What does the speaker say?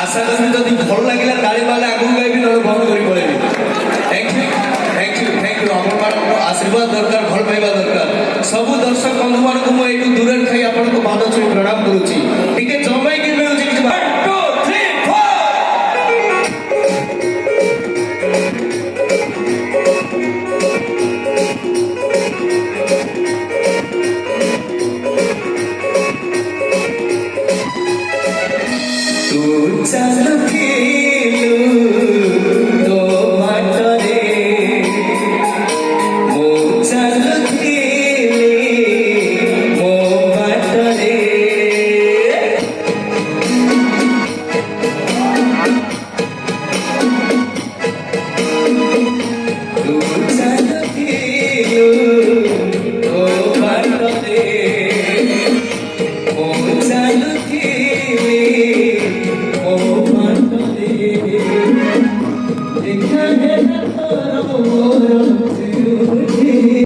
আশা করি যদি ভাল লাগিলা তালি মালে আগুন গাইবি নলে বন্ধ করে পড়েবি thank you thank you thank you আপনার আশীর্বাদ দরকার ভাল পাইবা দরকার সবু দর্শক বন্ধু মানুষ মু এইটু দূরে খাই আপনার পাদ ছুঁই প্রণাম করুছি টিকে জমাইকি মিউজিক কিছু 1 2 3 4 तू चल तो माटरे मो चल मो माटरे तू चल तो माटरे मो चल Oh, my God.